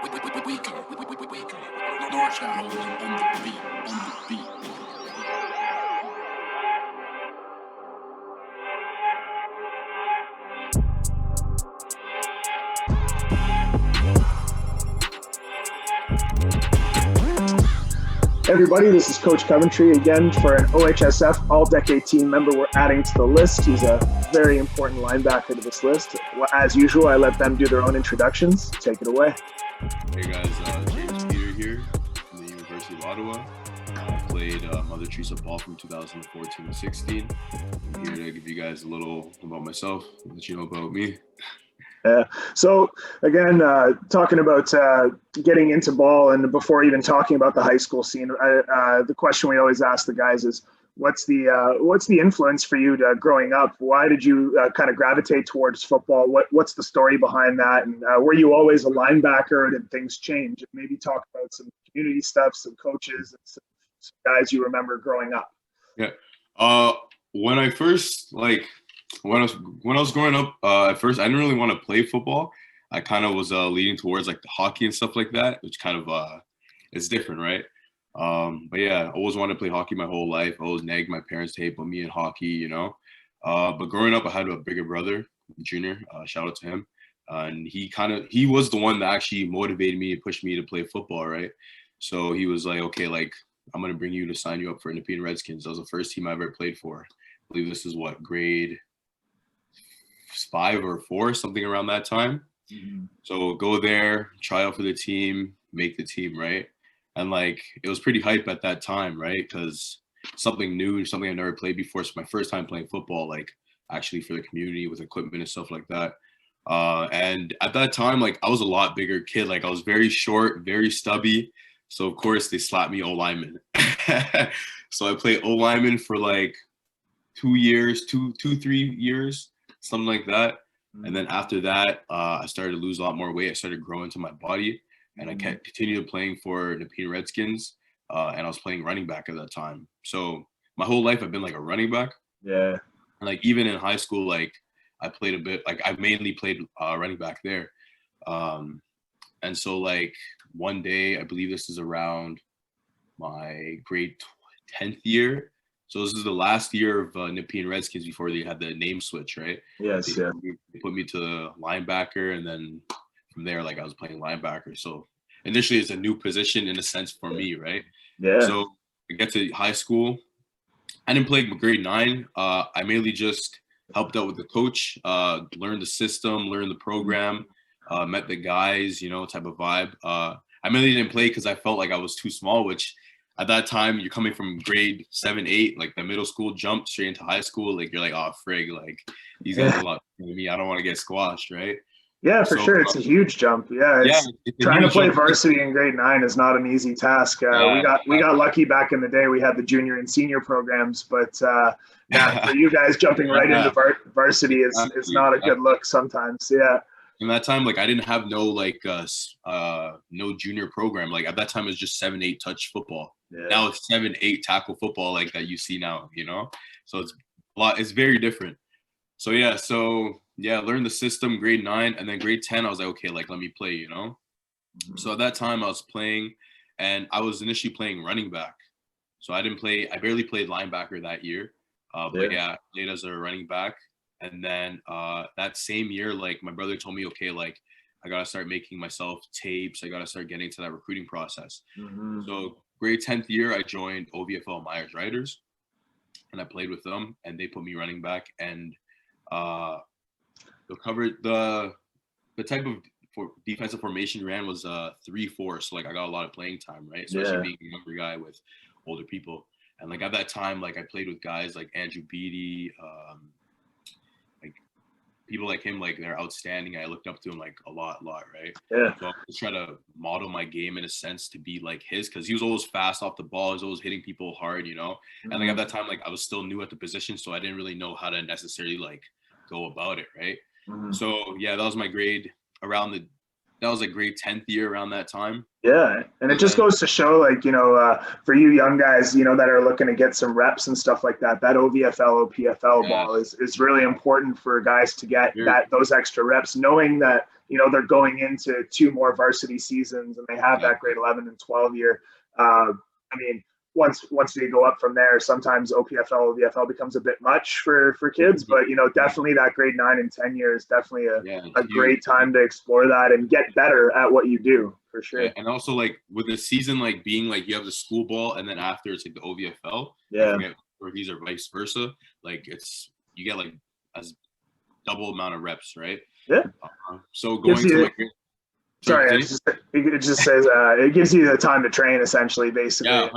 Everybody, this is Coach Coventry again for an OHSF all-decade team member we're adding to the list. He's a very important linebacker to this list. As usual, I let them do their own introductions. Take it away. Hey guys, James Peter here from the University of Ottawa. I played Mother Teresa ball from 2014 to 16. I'm here to give you guys a little about myself, let you know about me. So again, talking about getting into ball, and before even talking about the high school scene, the question we always ask the guys is, what's the influence for you growing up? Why did you kind of gravitate towards football? What's the story behind that? And were you always a linebacker, or did things change? Maybe talk about some community stuff, some coaches, and some guys you remember growing up. Yeah. When I first when I was growing up, at first I didn't really want to play football. I kind of was leaning towards like the hockey and stuff like that, which kind of is different, right? But yeah, I always wanted to play hockey my whole life. I always nagged my parents to hate on me in hockey, you know. But growing up, I had a bigger brother, Junior. Shout out to him. And he was the one that actually motivated me and pushed me to play football, right? So he was like, okay, like I'm gonna bring you to sign you up for Nepean Redskins. That was the first team I ever played for. I believe this is grade 5 or 4, something around that time. Mm-hmm. So go there, try out for the team, make the team, right? And like it was pretty hype at that time, right? Because something new, something I never played before. So my first time playing football, like actually for the community with equipment and stuff like that. And at that time, like I was a lot bigger kid. Like I was very short, very stubby. So of course they slapped me O-lineman. So I played O-lineman for like 3 years, something like that. Mm-hmm. And then after that, I started to lose a lot more weight. I started growing into my body, and I continued playing for Nepean Redskins. And I was playing running back at that time. So my whole life I've been like a running back. Yeah. And like even in high school, like I played a bit, like I mainly played running back there. And so like one day, I believe this is around my grade 10th year. So this is the last year of Nepean Redskins before they had the name switch, right? Yes, they put me to linebacker, and then from there, like I was playing linebacker. So initially, it's a new position in a sense for me, right? Yeah. So I get to high school. I didn't play grade 9. I mainly just helped out with the coach, learned the system, learned the program, met the guys, you know, type of vibe. I mainly didn't play because I felt like I was too small, which at that time, you're coming from grade 7, 8, like the middle school jump straight into high school. Like you're like, oh, frig, like these guys are a lot bigger than me. I don't want to get squashed, right? Yeah, for sure. It's a huge jump. Yeah, trying to play varsity in grade 9 is not an easy task. We got lucky back in the day. We had the junior and senior programs, but for you guys jumping right into varsity is not a good look sometimes. Yeah. In that time, like I didn't have no junior program. Like at that time, it was just 7, 8 touch football. Yeah. Now it's 7, 8 tackle football, like that you see now, you know. So it's a lot. It's very different. So learned the system grade 9, and then grade 10, I was like, okay, like let me play, you know. Mm-hmm. So at that time, I was playing, and I was initially playing running back. So I barely played linebacker that year, but played as a running back. And then that same year, like my brother told me, okay, like I got to start making myself tapes. I got to start getting to that recruiting process. Mm-hmm. So grade 10th year, I joined OVFL Myers Riders, and I played with them, and they put me running back. And the type of defensive formation ran was 3-4. So like I got a lot of playing time, right? Especially being a younger guy with older people. And like at that time, like I played with guys like Andrew Beatty, like people like him, like they're outstanding. I looked up to him like a lot, right? Yeah. So I was trying to model my game in a sense to be like his, because he was always fast off the ball. He was always hitting people hard, you know? Mm-hmm. And like at that time, like I was still new at the position, so I didn't really know how to necessarily like go about it, right? Mm-hmm. So yeah, that was my grade around the that was like grade 10th year around that time. Yeah, and it just goes to show, like, for you young guys, that are looking to get some reps and stuff like that, that OVFL, OPFL ball is really important for guys to get those extra reps, knowing that, they're going into 2 more varsity seasons and they have that grade 11 and 12 year. I mean, once you go up from there, sometimes OPFL, OVFL becomes a bit much for kids, but definitely that grade 9 and 10 year is definitely a great time to explore that and get better at what you do, for sure. Yeah, and also, like, with the season, like, being like you have the school ball and then after it's like the OVFL, yeah, or these are vice versa, like you get like as double amount of reps, right? Yeah. So going to my Sorry, it just says it gives you the time to train, essentially, basically,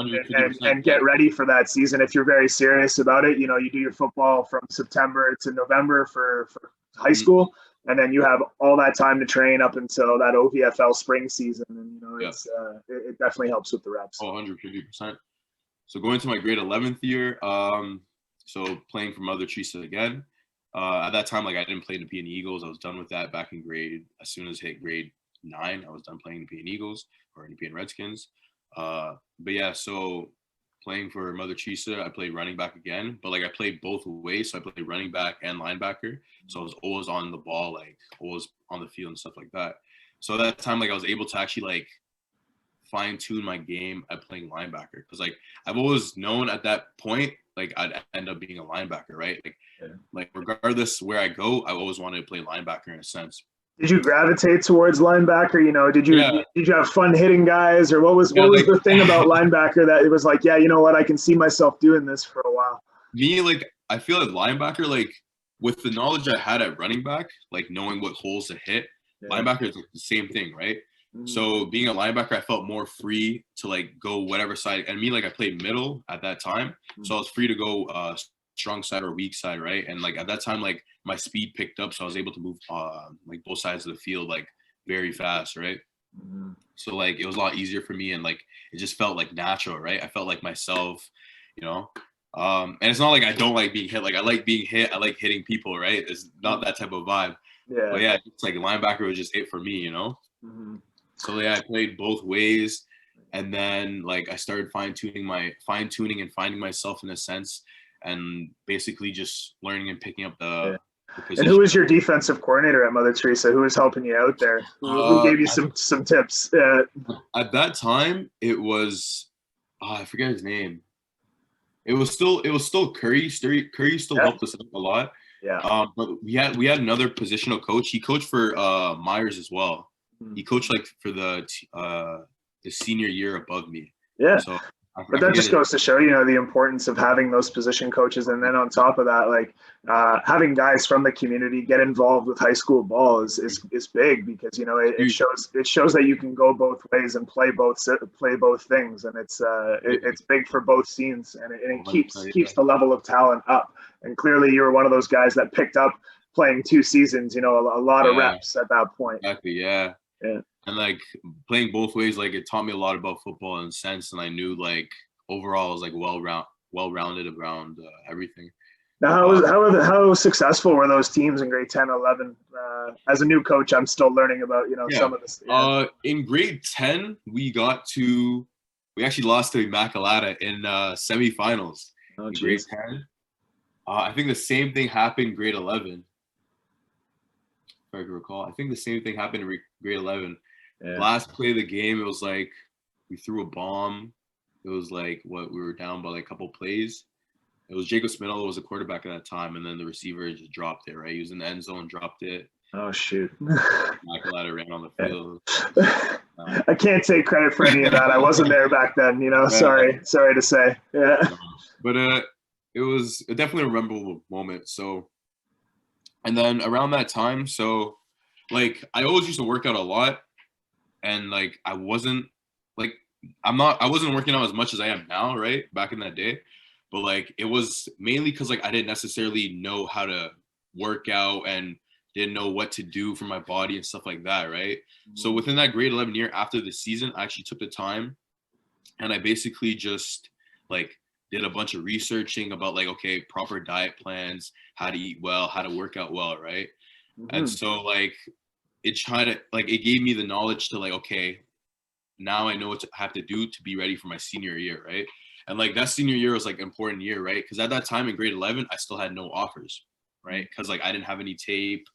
and get ready for that season. If you're very serious about it, you do your football from September to November for high school, and then you have all that time to train up until that OVFL spring season, and it definitely helps with the reps. 150%. So going to my grade 11th year, so playing for Mother Teresa again. At that time, like, I didn't play in the P&E Eagles. I was done with that back in as soon as I hit grade 9, I was done playing in the P&E Eagles or in the P&E Redskins. But yeah, so playing for Mother Teresa, I played running back again, but like I played both ways. So I played running back and linebacker. So I was always on the ball, like always on the field and stuff like that. So at that time, like, I was able to actually like fine tune my game at playing linebacker. Cause like I've always known at that point, like I'd end up being a linebacker, right? Like regardless where I go, I always wanted to play linebacker in a sense. Did you gravitate towards linebacker? Did you have fun hitting guys, or what was the thing about linebacker that it was like, yeah, you know what, I can see myself doing this for a while? Me, like, I feel like linebacker, like, with the knowledge I had at running back, like knowing what holes to hit, linebacker is like the same thing, right? So being a linebacker, I felt more free to like go whatever side. And me, like, I played middle at that time, so I was free to go strong side or weak side, right? And like at that time, like my speed picked up, so I was able to move like both sides of the field like very fast, right? So like it was a lot easier for me, and like it just felt like natural, right? I felt like myself, and it's not like I don't like being hit. Like, I like being hit. I like hitting people, right? It's not that type of vibe. Yeah. But yeah, it's like linebacker was just it for me, So yeah, I played both ways, and then like I started fine tuning and finding myself in a sense, and basically just learning and picking up the position. And who was your defensive coordinator at Mother Teresa? Who was helping you out there? Who gave you some tips? At that time, it was I forget his name. It was still Curry. Curry still helped us a lot. Yeah. But we had another positional coach. He coached for Myers as well. He coached like for the senior year above me. Yeah. So, but that just goes to show, the importance of having those position coaches. And then on top of that, like having guys from the community get involved with high school ball is big, because, it shows that you can go both ways and play both things. And it's big for both scenes, and it keeps the level of talent up. And clearly you were one of those guys that picked up playing 2 seasons, a lot of reps at that point. Exactly. Yeah. Yeah. And like playing both ways, like it taught me a lot about football in a sense, and I knew like overall I was like well-rounded around everything. Now, how successful were those teams in grade 10, 11? As a new coach, I'm still learning about some of this. Yeah. In grade 10, we actually lost to Immaculata in semifinals. Oh, in grade 10. I think the same thing happened in grade 11. If I can recall, I think the same thing happened in grade 11. Yeah. Last play of the game, it was like we threw a bomb. It was like we were down by like a couple plays. It was Jacob Spinella was the quarterback at that time, and then the receiver just dropped it, right? He was in the end zone, dropped it. Oh, shoot. Michael ran on the field. I can't take credit for any of that. I wasn't there back then, sorry to say. Yeah. But it was definitely a memorable moment. So, and then around that time, so like I always used to work out a lot, and like I wasn't working out as much as I am now, right? Back in that day. But like it was mainly because like I didn't necessarily know how to work out and didn't know what to do for my body and stuff like that, right? So within that grade 11 year, after the season, I actually took the time and I basically just like did a bunch of researching about like, okay, proper diet plans, how to eat well, how to work out well, right? And so like it tried to like, it gave me the knowledge to like, okay, now I know what I have to do to be ready for my senior year, right? And like that senior year was like an important year, right? Because at that time in grade 11, I still had no offers, right? Because like I didn't have any tape.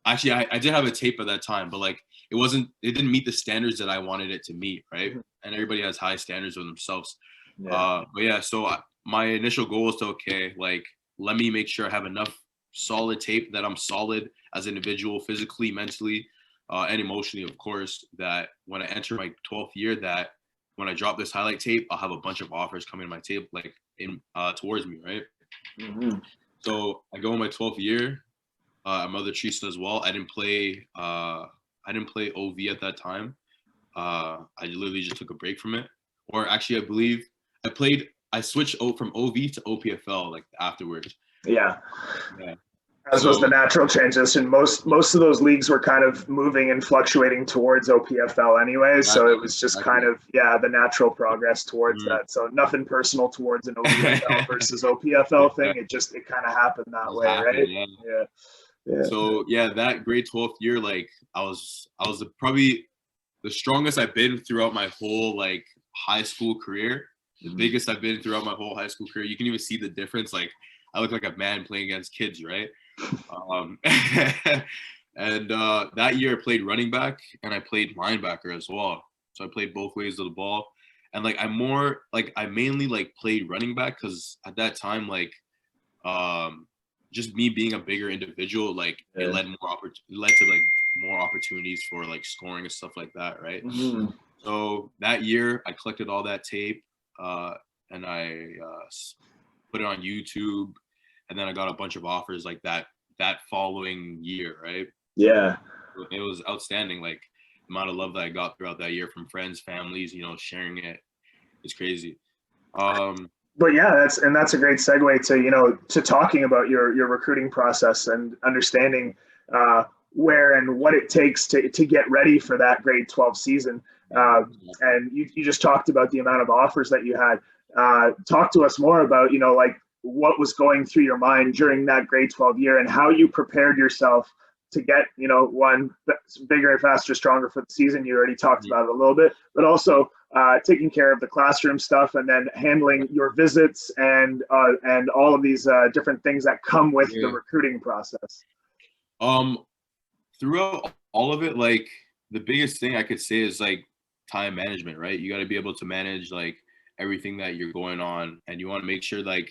Actually, I did have a tape at that time, but like it didn't meet the standards that I wanted it to meet, right? And everybody has high standards of themselves. But yeah, so my initial goal was to, okay, like let me make sure I have enough solid tape that I'm solid as an individual, physically, mentally, and emotionally, of course, that when I enter my 12th year, that when I drop this highlight tape, I'll have a bunch of offers coming to my tape, like in towards me, right? So I go in my 12th year. My mother Teresa as well. I didn't play OV at that time. I literally just took a break from it. Or actually, I believe I switched from OV to OPFL like afterwards. Yeah. As was the natural transition. Most of those leagues were kind of moving and fluctuating towards OPFL anyway. So it was just kind of, the natural progress towards that. So nothing personal towards an OPFL versus OPFL thing. It kind of happened that way, right? Yeah. So that grade 12th year, like I was probably the strongest I've been throughout my whole like high school career. The biggest I've been throughout my whole high school career. You can even see the difference. Like I look like a man playing against kids, right? And that year I played running back and I played linebacker as well. So I played both ways of the ball. And like I mainly like played running back because at that time, like just me being a bigger individual, like it led to like more opportunities for like scoring and stuff like that, right? So that year I collected all that tape and I put it on YouTube, and then I got a bunch of offers like that following year, right? Yeah. It was outstanding. Like the amount of love that I got throughout that year from friends, families, sharing it. It's crazy. But yeah, that's a great segue to talking about your recruiting process and understanding where and what it takes to get ready for that grade 12 season. And you just talked about the amount of offers that you had. Talk to us more about like what was going through your mind during that grade 12 year and how you prepared yourself to get one bigger, faster, stronger for the season. You already talked about it a little bit, but also taking care of the classroom stuff and then handling your visits and all of these different things that come with the recruiting process. Throughout all of it, like the biggest thing I could say is like time management, right? You got to be able to manage like everything that you're going on, and you want to make sure like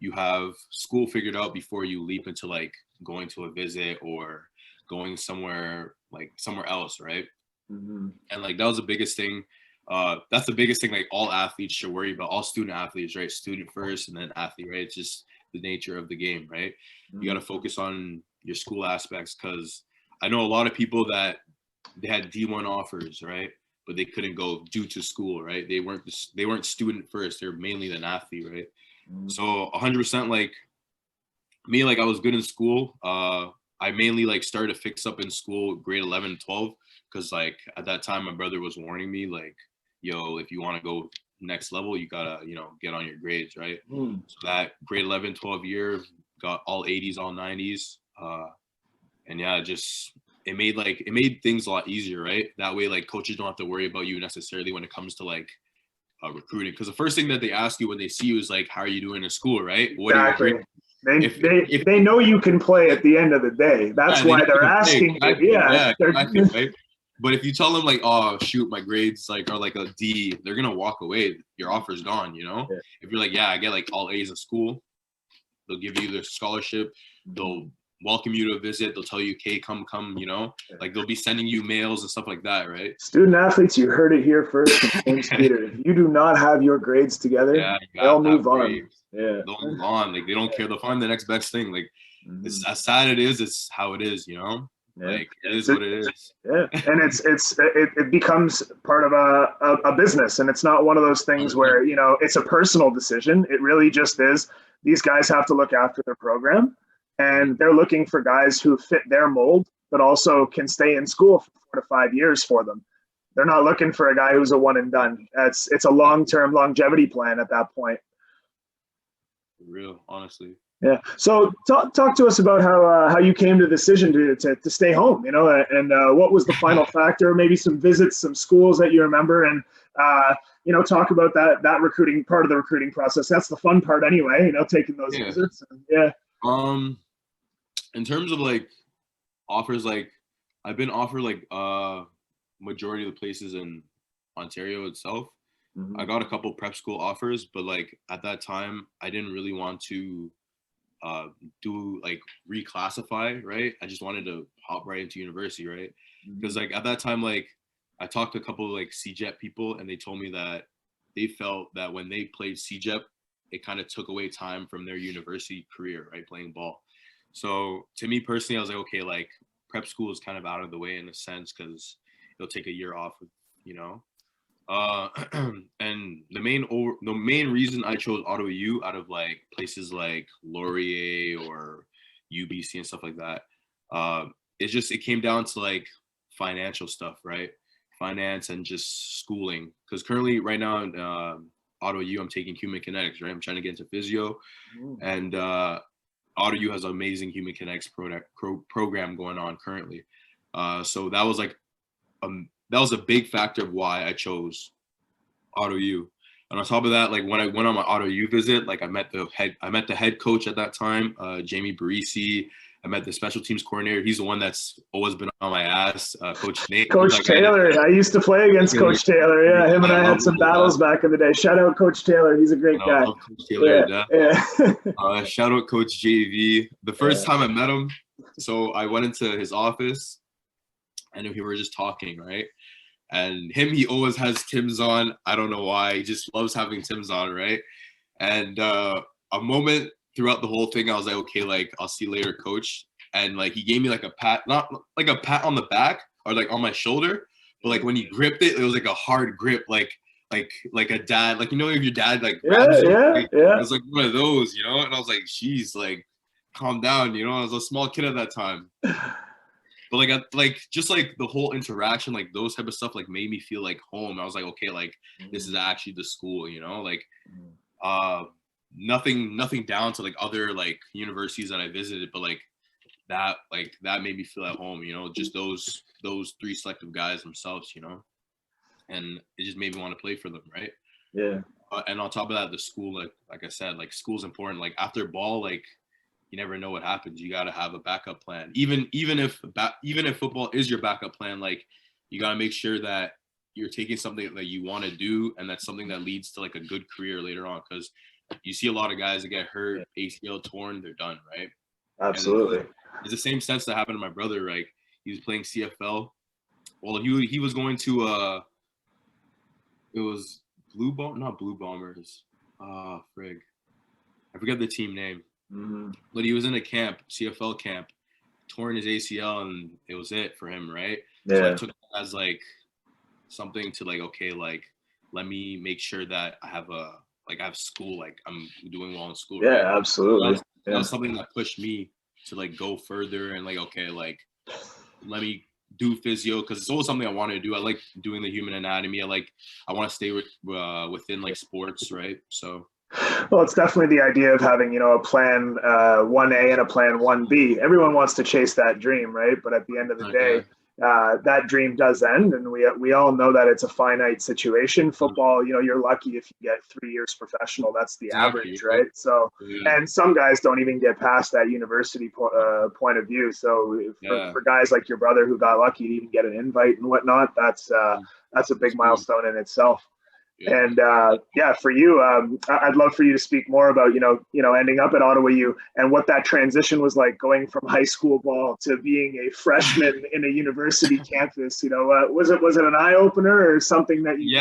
you have school figured out before you leap into like going to a visit or going somewhere else, right? And like that was the biggest thing. That's the biggest thing like all athletes should worry about, all student athletes, right? Student first and then athlete, right? It's just the nature of the game, right? You got to focus on your school aspects, because I know a lot of people that they had D1 offers, right? But they couldn't go due to school, right? They weren't student first. They're mainly an athlete, right? So 100% like me, like I was good in school. I mainly like started to fix up in school grade 11 and 12, because like at that time my brother was warning me like, yo, if you want to go next level, you gotta get on your grades, right? So that grade 11 12 year got all 80s, all 90s, and it made things a lot easier, right? That way like coaches don't have to worry about you necessarily when it comes to like recruiting, because the first thing that they ask you when they see you is like, how are you doing in school, right? What exactly. If they know you can play at the end of the day. That's why they're asking you. Exactly, right? But if you tell them like, oh shoot, my grades like are like a D, they're gonna walk away. Your offer's gone, If you're like, I get like all A's in school, they'll give you the scholarship, they'll welcome you to a visit, they'll tell you, okay, come, like they'll be sending you mails and stuff like that, right? Student athletes, you heard it here first. James Peter, if you do not have your grades together, they'll move on. They'll move on. Like they don't care. They'll find the next best thing. Like it's as sad it is, it's how it is, Like it is what it is. Yeah, and it becomes part of a business, and it's not one of those things where it's a personal decision. It really just is. These guys have to look after their program, and they're looking for guys who fit their mold, but also can stay in school for 4 to 5 years for them. They're not looking for a guy who's a one and done. It's a long-term longevity plan at that point. For real, honestly. Yeah. So talk to us about how you came to the decision to stay home, and what was the final factor, maybe some visits, some schools that you remember, and talk about that recruiting part of the recruiting process. That's the fun part anyway, taking those Yeah. visits. Yeah. In terms of like offers, like I've been offered like majority of the places in Ontario itself. Mm-hmm. I got a couple prep school offers, but like at that time I didn't really want to do like reclassify, right? I just wanted to hop right into university, right? Because like at that time, like I talked to a couple of like CJEP people, and they told me that they felt that when they played CJEP, it kind of took away time from their university career, right? Playing ball. So to me personally, I was like, okay, like prep school is kind of out of the way in a sense because it'll take a year off, you know. And the main reason I chose Ottawa U out of like places like Laurier or UBC and stuff like that, it came down to like financial stuff, right? Finance and just schooling. Because currently, right now in Ottawa U, I'm taking human kinetics, right? I'm trying to get into physio, and Ottawa U has an amazing human kinetics program going on currently. So that was like that was a big factor of why I chose Ottawa U. And on top of that, like when I went on my Ottawa U visit, like I met the head coach at that time, Jamie Barisi. I met the special teams coordinator. He's the one that's always been on my ass, Coach Nate. Coach Taylor. I used to play against Coach Taylor. Yeah, him and I had some battles back in the day. Shout out Coach Taylor. He's a great guy. Love Coach Taylor. Yeah. Shout out Coach JV. The first time I met him, so I went into his office, and we were just talking, right? And he always has Tim's on. I don't know why. He just loves having Tim's on, right? And a moment throughout the whole thing, I was like, okay, like I'll see you later, coach. And like he gave me like a pat, not like a pat on the back or like on my shoulder, but like when he gripped it, it was like a hard grip, like a dad, like if your dad like grabs you, like, it was like one of those, And I was like, geez, like calm down, I was a small kid at that time. But like just like the whole interaction, like those type of stuff, like made me feel like home. I was like, okay, like this is actually the school, like nothing down to like other like universities that I visited, but like that made me feel at home, just those three selective guys themselves, and it just made me want to play for them, right? Yeah. And on top of that, the school, like I said, like school's important. Like after ball, like you never know what happens. You got to have a backup plan. Even if football is your backup plan, like you got to make sure that you're taking something that you want to do, and that's something that leads to like a good career later on. Because you see a lot of guys that get hurt, ACL torn, they're done, right? Absolutely. It's the same sense that happened to my brother. Like he was playing CFL. Well, he was going to it was not Blue Bombers. Frig, I forget the team name. But he was in a camp, CFL camp, torn his ACL, and it was it for him, right? Yeah. So I took it as like something to like, okay, like let me make sure that I have school, like I'm doing well in school. Yeah, right? absolutely. That was something that pushed me to like go further and like, okay, like let me do physio because it's always something I wanted to do. I like doing the human anatomy. I want to stay within like sports, right? So. Well, it's definitely the idea of having, a plan 1A and a plan 1B. Everyone wants to chase that dream, right? But at the end of the day, that dream does end, and we all know that it's a finite situation. Football, you're lucky if you get 3 years professional. That's the average, right? So, and some guys don't even get past that university point of view. So for guys like your brother who got lucky to even get an invite and whatnot, that's a big milestone in itself. And for you, I'd love for you to speak more about ending up at Ottawa U and what that transition was like, going from high school ball to being a freshman in a university campus. Was it an eye opener or something that you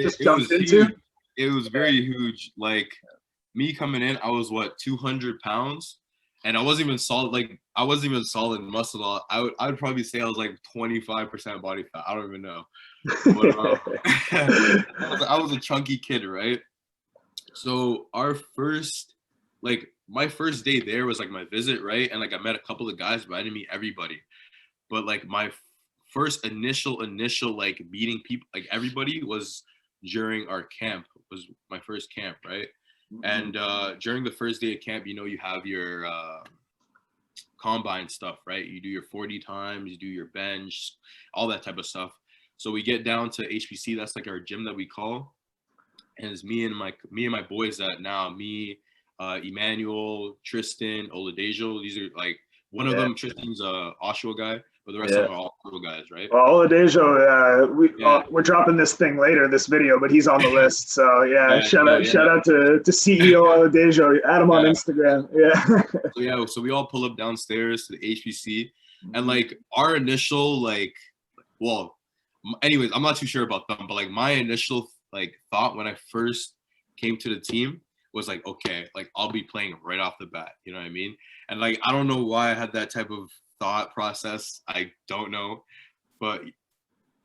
just jumped into? Huge. It was very huge. Like me coming in, I was 200 pounds, and I wasn't even solid. Like I wasn't even solid muscle. I would probably say I was like 25% body fat. I don't even know. But, I was a chunky kid, right? So my first day there was like my visit, right? And like I met a couple of guys, but I didn't meet everybody. But like my first initial like meeting people, like everybody, was during our camp. Was my first camp, right? And during the first day of camp, you have your combine stuff, right? You do your 40 times, you do your bench, all that type of stuff. So we get down to HPC. That's like our gym that we call, and it's me and my boys that now me, Emmanuel, Tristan, Oladejo. These are like one of them. Tristan's a Oshawa guy, but the rest of them are all cool guys, right? Well, Oladejo, we're dropping this thing later, this video, but he's on the list. So shout out to CEO Oladejo. Add him on Instagram. So we all pull up downstairs to the HPC, and like our initial anyways, I'm not too sure about them, but like my initial thought when I first came to the team was like, okay, like I'll be playing right off the bat, you know what I mean? And like I don't know why I had that type of thought process. I don't know, but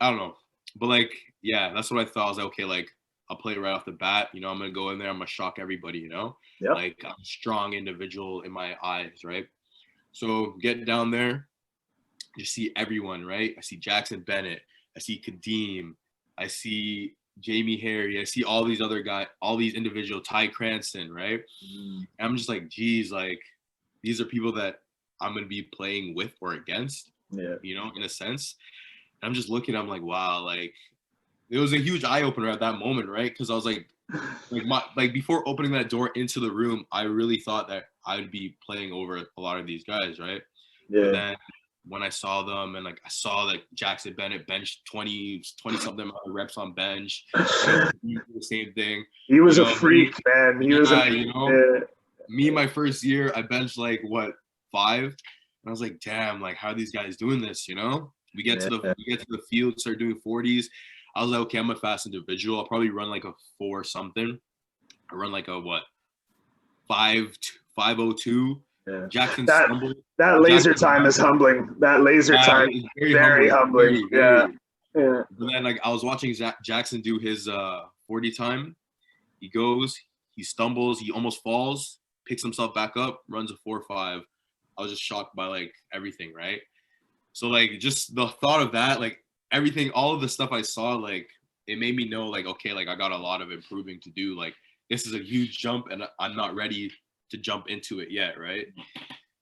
I don't know. But like, yeah, that's what I thought. I was like, okay, like I'll play right off the bat. I'm gonna go in there. I'm gonna shock everybody. Like I'm a strong individual in my eyes, right? So get down there, you see everyone, right? I see Jackson Bennett. I see Kadeem. I see Jamie Harry. I see all these other guys, all these individual, Ty Cranston, right? And I'm just like, geez, like these are people that I'm going to be playing with or against, in a sense. And I'm just looking, I'm like, wow, like it was a huge eye opener at that moment, right? Because I was like before opening that door into the room, I really thought that I would be playing over a lot of these guys, right? But then when I saw them and like I saw that Jackson Bennett bench 20 something reps on bench, the same thing. He was a freak, man. He was me my first year, I benched 5, and I was like, damn, like how are these guys doing this? We get to the field, start doing 40s. I was like, okay, I'm a fast individual. I'll probably run like a 4 something. I run like a 5:02. Jackson that laser time is humbling. That laser time is very humbling. But then like I was watching Jackson do his 40 time. He goes, he stumbles, he almost falls, picks himself back up, runs a 4.5. I was just shocked by like everything, right? So like just the thought of that, like everything, all of the stuff I saw, like it made me know like, okay, like I got a lot of improving to do. Like this is a huge jump and I'm not ready to jump into it yet, right?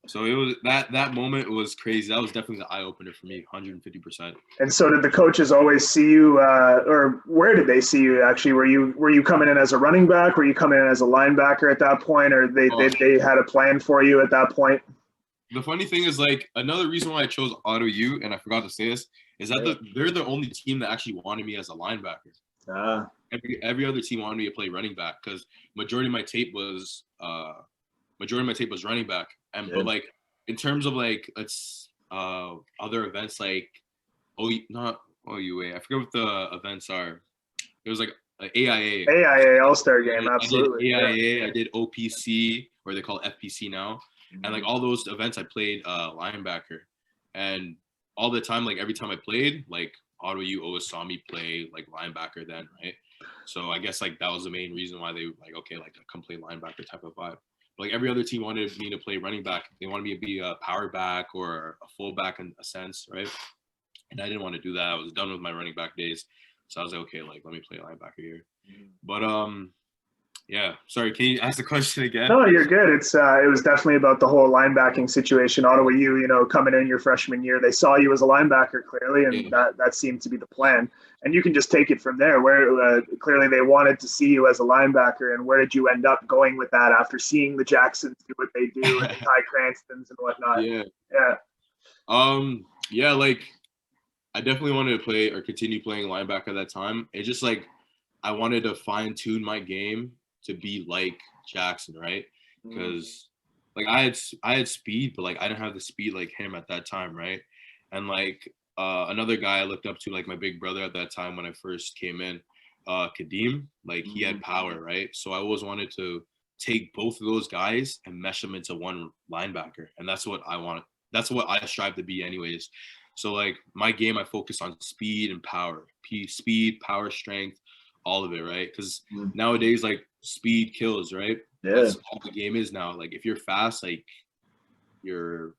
So it was that moment was crazy. That was definitely the eye opener for me, 150%. And so did the coaches always see you, or where did they see you actually? Were you coming in as a running back? Were you coming in as a linebacker at that point, or they had a plan for you at that point? The funny thing is, like, another reason why I chose Ottawa U, and I forgot to say this, is that they're the only team that actually wanted me as a linebacker. Every other team wanted me to play running back because majority of my tape was running back. But like in terms of like other events like not OUA, I forget what the events are. It was like AIA All-Star Game, absolutely. I did AIA, I did OPC, or they call it FPC now. And like all those events I played linebacker. And all the time, like every time I played, like Ottawa U always saw me play like linebacker then, right? So I guess like that was the main reason why they like, okay, like a complete linebacker type of vibe. But, like every other team wanted me to play running back. They wanted me to be a power back or a fullback in a sense, right? And I didn't want to do that. I was done with my running back days. So I was like, okay, like let me play linebacker here. But yeah, sorry, can you ask the question again? No, you're good. It was definitely about the whole linebacking situation. Ottawa U, coming in your freshman year, they saw you as a linebacker clearly, and that seemed to be the plan. And you can just take it from there, where clearly they wanted to see you as a linebacker, and where did you end up going with that after seeing the Jacksons do what they do, and the Ty Cranstons and whatnot? Yeah, like I definitely wanted to play or continue playing linebacker at that time. It's just like I wanted to fine tune my game to be like Jackson, right? Because like I had speed, but like I didn't have the speed like him at that time, right? And like another guy I looked up to, like my big brother at that time when I first came in, Kadeem, like he had power, right? So I always wanted to take both of those guys and mesh them into one linebacker, and that's what I want. That's what I strive to be, anyways. So like my game, I focus on speed and power, speed, power, strength, all of it, right? Because nowadays, like speed kills, right? That's all the game is now. Like if you're fast, like you're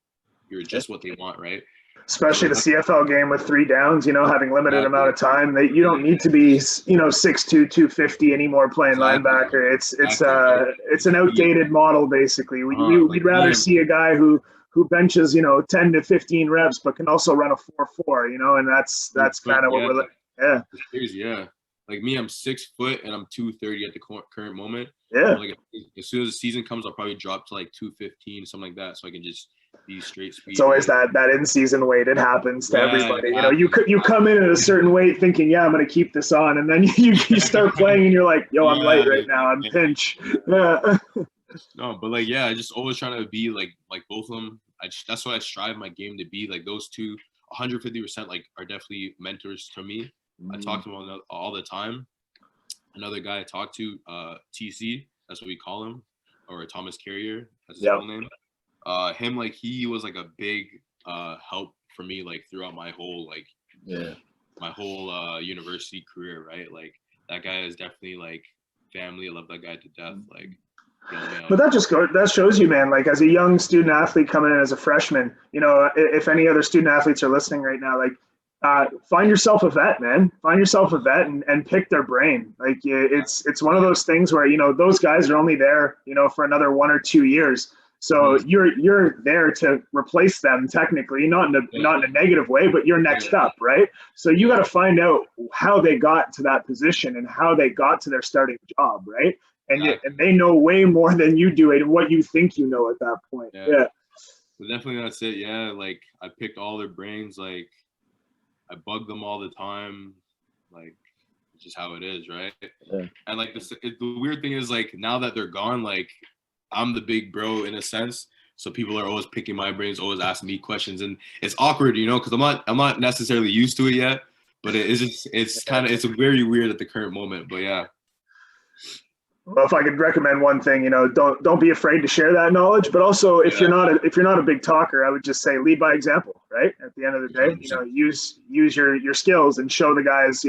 just what they want, right? Especially the CFL game with 3 downs, having limited amount of time, that you don't need to be, 6'2", 250 anymore playing linebacker. It's an outdated model basically. We'd rather see a guy who benches, 10 to 15 reps, but can also run a 4.4, and that's kind of what we're looking. Yeah. Yeah. Like me, I'm 6 foot and I'm 230 at the current moment. Yeah. Like as soon as the season comes, I'll probably drop to like 215, something like that, so I can just be straight speed. It's always that in-season weight. It happens to everybody. You come in at a certain weight thinking, yeah, I'm going to keep this on, and then you start playing and you're like, yo, I'm light right now. I'm pinch. Yeah. No, but like, I just always trying to be like both of them. That's why I strive my game to be like those two. 150% like are definitely mentors to me. I talk to them all the time. Another guy I talk to, TC, that's what we call him, or Thomas Carrier, that's his full name. Him, like, he was like a big help for me, like throughout my whole university career, right? Like that guy is definitely like family. I love that guy to death. Like, but that shows you, man, like as a young student athlete coming in as a freshman, if any other student athletes are listening right now, like find yourself a vet, man. Find yourself a vet and pick their brain. Like it's one of those things where, those guys are only there, for another 1 or 2 years. So you're there to replace them technically, not in a negative way, but you're next up, right? So you got to find out how they got to that position and how they got to their starting job, right? And they know way more than you do and what you think you know at that point. Yeah. But definitely that's it. Yeah, like I picked all their brains. Like I bug them all the time. Like it's just how it is, right? Yeah. And like the weird thing is, like now that they're gone, like I'm the big bro in a sense. So people are always picking my brains, always asking me questions, and it's awkward, because I'm not necessarily used to it yet. But it's very weird at the current moment. But yeah. Well, if I could recommend one thing, don't be afraid to share that knowledge. But also, if you're not a big talker, I would just say lead by example. Right at the end of the day, 100%. Use your skills and show the guys.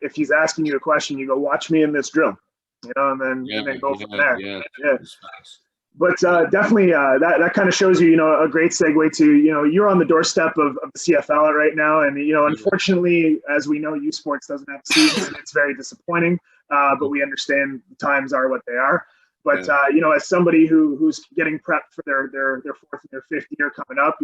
If he's asking you a question, you go, watch me in this drill. And then go from there. Yeah. But definitely, that kind of shows you, a great segue to, you're on the doorstep of the CFL right now, and unfortunately, as we know, U Sports doesn't have a season. It's very disappointing. But we understand the times are what they are. But as somebody who's getting prepped for their 4th and their 5th year coming up,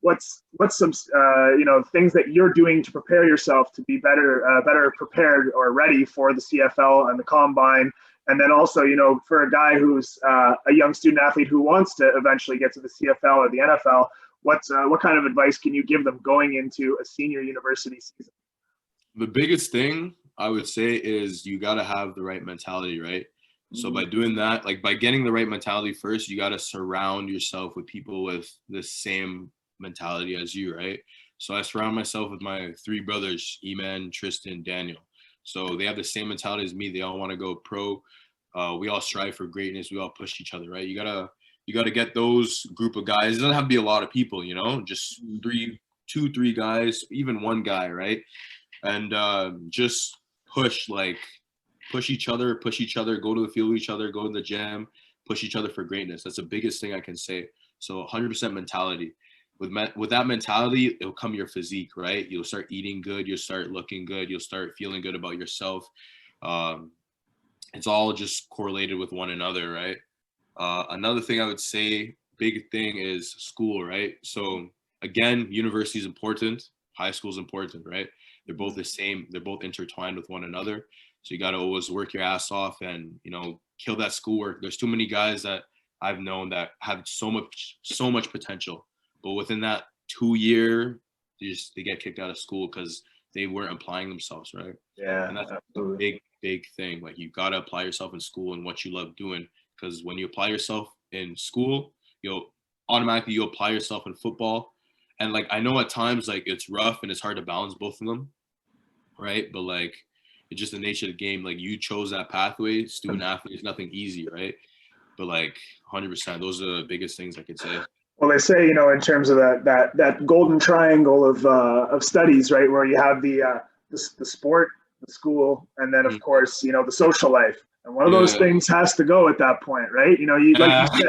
what's some things that you're doing to prepare yourself to be better prepared or ready for the CFL and the combine? And then also, for a guy who's a young student athlete who wants to eventually get to the CFL or the NFL, what kind of advice can you give them going into a senior university season? The biggest thing I would say is you got to have the right mentality, right? So by doing that, like by getting the right mentality first, you got to surround yourself with people with the same mentality as you, right? So I surround myself with my 3 brothers, Eman, Tristan, Daniel. So they have the same mentality as me. They all want to go pro. We all strive for greatness. We all push each other, right? You gotta get those group of guys. It doesn't have to be a lot of people, just 2, 3 guys, even 1 guy, right? And just push each other, go to the field with each other, go to the gym, push each other for greatness. That's the biggest thing I can say. So 100% mentality. With that mentality, it'll come your physique, right? You'll start eating good. You'll start looking good. You'll start feeling good about yourself. It's all just correlated with one another, right? Another thing I would say, big thing is school, right? So again, university is important. High school is important, right? They're both the same. They're both intertwined with one another. So you got to always work your ass off and, kill that schoolwork. There's too many guys that I've known that have so much potential. But within that 2 year, they get kicked out of school because they weren't applying themselves, right? Yeah. And that's absolutely a big thing. Like you got to apply yourself in school and what you love doing. Because when you apply yourself in school, you'll apply yourself in football. And like, I know at times like it's rough and it's hard to balance both of them, right? But like, it's just the nature of the game. Like you chose that pathway. Student athlete is nothing easy, right? But like 100%, those are the biggest things I could say. Well, they say, in terms of that golden triangle of studies, right, where you have the sport, the school, and then of course, the social life. And one of those things has to go at that point, right? You know,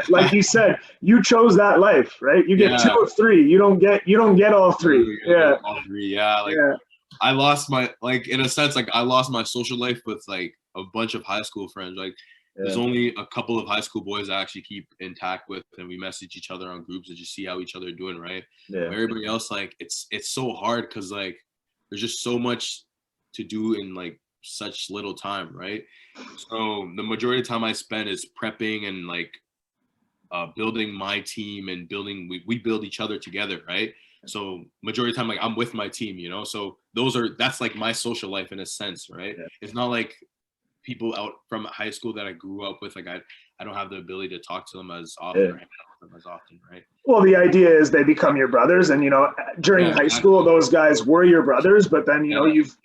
like you said, you chose that life, right? You get 2 of 3. You don't get all 3. All 3. Like I lost my, like, in a sense, like I lost my social life with like a bunch of high school friends. Like there's only a couple of high school boys I actually keep intact with, and we message each other on groups and just see how each other are doing, right? Everybody else, like it's so hard because like there's just so much to do in like such little time, right? So the majority of the time I spend is prepping and like building my team and we build each other together, right? So majority of the time, like I'm with my team, you know, so that's like my social life in a sense, right? It's not like people out from high school that I grew up with, like I don't have the ability to talk to them as often or hang out with them as often, right? Well, the idea is they become your brothers, and you know, during high school, those guys were your brothers, but then you know you've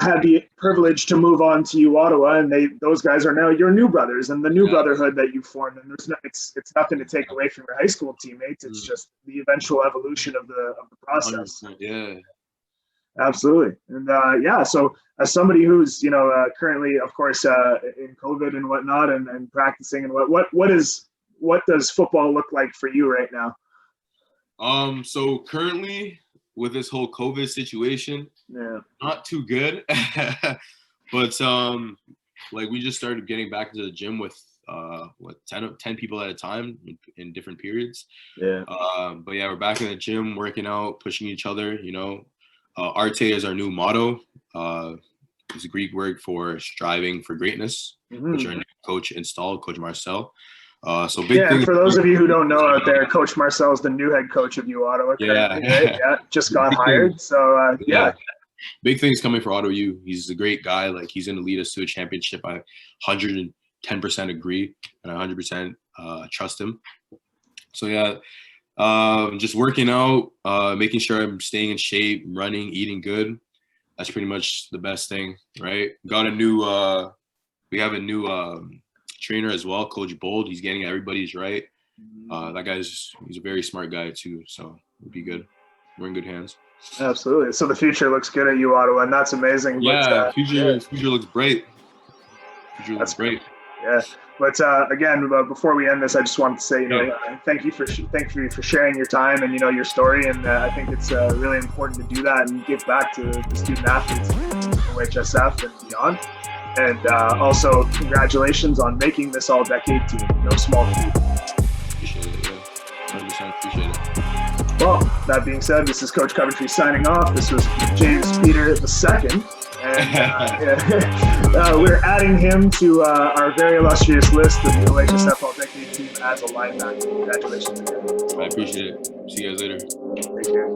had the privilege to move on to U Ottawa, and those guys are now your new brothers, and the new brotherhood that you formed. And it's nothing to take away from your high school teammates. It's just the eventual evolution of the process. 100%, yeah. Absolutely. And so as somebody who's, you know, currently, of course, in COVID and whatnot and practicing and what does football look like for you right now? So currently with this whole COVID situation, not too good. But like we just started getting back into the gym with 10 people at a time in different periods. But we're back in the gym, working out, pushing each other, you know. Arte is our new motto. It's a Greek word for striving for greatness, which our new coach installed, Coach Marcel. So big thing. For those of you who don't know out there, Coach Marcel is the new head coach of U Ottawa. Right? Just got hired. So big things coming for Ottawa U. He's a great guy. Like he's going to lead us to a championship. I 110% agree, and I 100% trust him. So just working out, making sure I'm staying in shape, running, eating good. That's pretty much the best thing, right? Got a new, we have a new trainer as well, Coach Bold. He's getting everybody's right. That he's a very smart guy too, so it'll be good. We're in good hands. Absolutely. So the future looks good at U Ottawa, and that's amazing. Yeah, future looks bright. That's great. Yeah. But again, before we end this, I just wanted to say, you know, thank you for sharing your time and, you know, your story. And I think it's really important to do that and give back to the student athletes in OHSF and beyond. And also, congratulations on making this all-decade team. No small feat. Appreciate it. Yeah, 100% appreciate it. Well, that being said, this is Coach Coventry signing off. This was James Peter II. And we're adding him to our very illustrious list of the OHSF all-decade team as a linebacker. Congratulations again. I appreciate it. See you guys later. Take care.